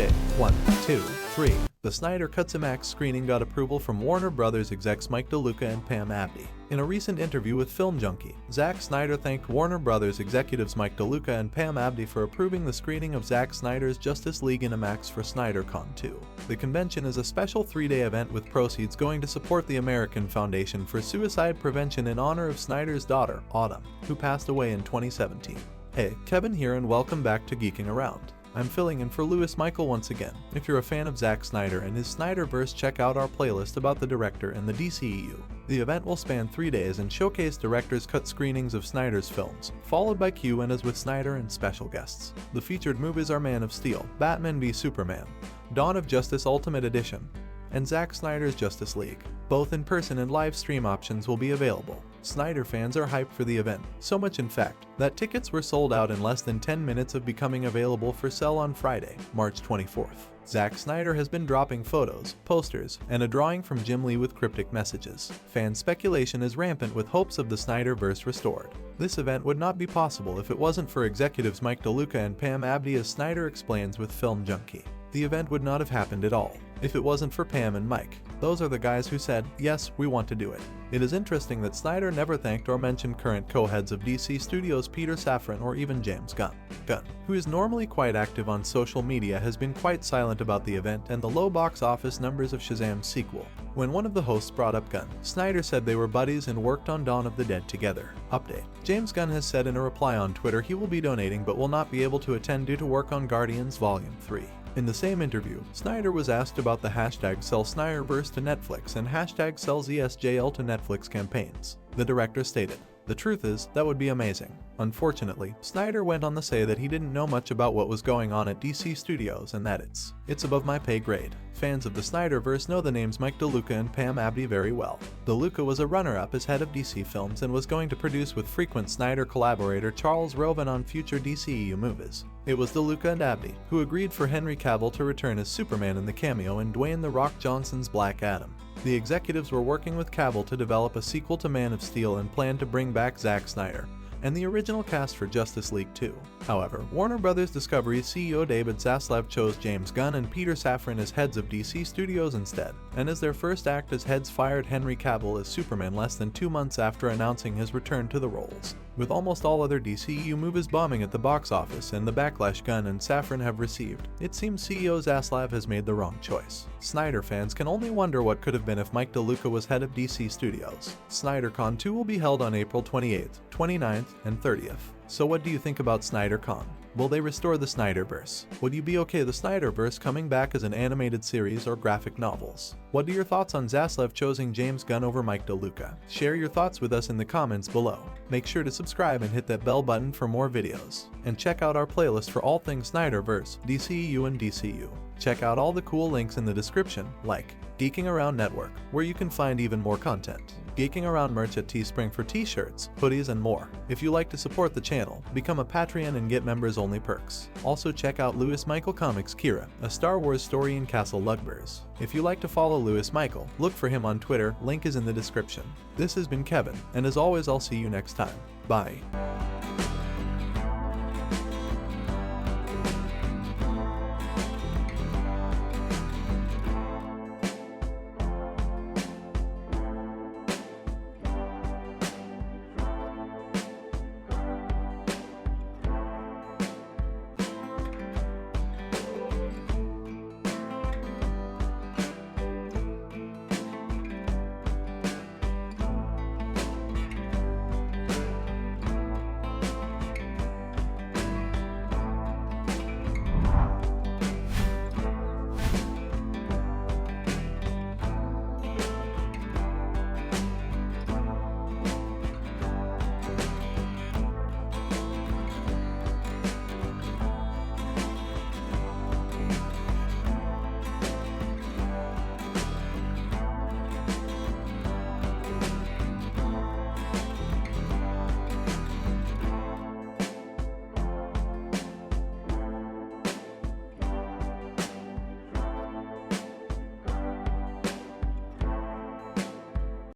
Okay, 1, 2, 3. The Snyder Cut's IMAX screening got approval from Warner Brothers execs Luca and Pam Abdy. In a recent interview with FilmJunkee, Zack Snyder thanked Warner Brothers executives Luca and Pam Abdy for approving the screening of Zack Snyder's Justice League in IMAX for Snyder-Con 2. The convention is a special 3-day event with proceeds going to support the American Foundation for Suicide Prevention in honor of Snyder's daughter, Autumn, who passed away in 2017. Hey, Kevin here and welcome back to Geeking Around. I'm filling in for Louis Michael once again. If you're a fan of Zack Snyder and his Snyderverse, check out our playlist about the director and the DCEU. The event will span 3 days and showcase director's cut screenings of Snyder's films, followed by Q&As with Snyder and special guests. The featured movies are Man of Steel, Batman v Superman, Dawn of Justice Ultimate Edition, and Zack Snyder's Justice League. Both in-person and live stream options will be available. Snyder fans are hyped for the event, so much in fact, that tickets were sold out in less than 10 minutes of becoming available for sale on Friday, March 24th. Zack Snyder has been dropping photos, posters, and a drawing from Jim Lee with cryptic messages. Fan speculation is rampant with hopes of the Snyderverse restored. This event would not be possible if it wasn't for executives Luca and Pam Abdy, as Snyder explains with FilmJunkee. The event would not have happened at all if it wasn't for Pam and Mike. Those are the guys who said, yes, we want to do it. It is interesting that Snyder never thanked or mentioned current co-heads of DC Studios Peter Safran or even James Gunn. Gunn, who is normally quite active on social media, has been quite silent about the event and the low box office numbers of Shazam's sequel. When one of the hosts brought up Gunn, Snyder said they were buddies and worked on Dawn of the Dead together. Update: James Gunn has said in a reply on Twitter he will be donating but will not be able to attend due to work on Guardians Volume 3. In the same interview, Snyder was asked about the hashtag Sell Snyderverse to Netflix and hashtag Sell ZSJL to Netflix campaigns. The director stated, "The truth is, that would be amazing." Unfortunately, Snyder went on to say that he didn't know much about what was going on at DC Studios and that it's above my pay grade. Fans of the Snyderverse know the names Luca and Pam Abdy very well. Luca was a runner-up as head of DC Films and was going to produce with frequent Snyder collaborator Charles Roven on future DCEU movies. It was Luca and Abdy who agreed for Henry Cavill to return as Superman in the cameo in Dwayne "The Rock" Johnson's Black Adam. The executives were working with Cavill to develop a sequel to Man of Steel and planned to bring back Zack Snyder and the original cast for Justice League 2. However, Warner Brothers Discovery CEO David Zaslav chose James Gunn and Peter Safran as heads of DC Studios instead, and as their first act as heads fired Henry Cavill as Superman less than 2 months after announcing his return to the roles. With almost all other DCEU movies bombing at the box office and the backlash Gunn and Safran have received, it seems CEO Zaslav has made the wrong choice. Snyder fans can only wonder what could have been if Luca was head of DC Studios. SnyderCon 2 will be held on April 28th, 29th, and 30th. So what do you think about SnyderCon? Will they restore the Snyderverse? Would you be okay the Snyderverse coming back as an animated series or graphic novels? What are your thoughts on Zaslav choosing James Gunn over Luca? Share your thoughts with us in the comments below. Make sure to subscribe and hit that bell button for more videos. And check out our playlist for all things Snyderverse, DCEU and DCU. Check out all the cool links in the description, like Geeking Around Network, where you can find even more content. Geeking Around merch at Teespring for t-shirts, hoodies, and more. If you like to support the channel, become a Patreon and get members-only perks. Also check out Louis Michael Comics Kira, a Star Wars story in Castle Lugburz. If you like to follow Louis Michael, look for him on Twitter, link is in the description. This has been Kevin, and as always I'll see you next time. Bye.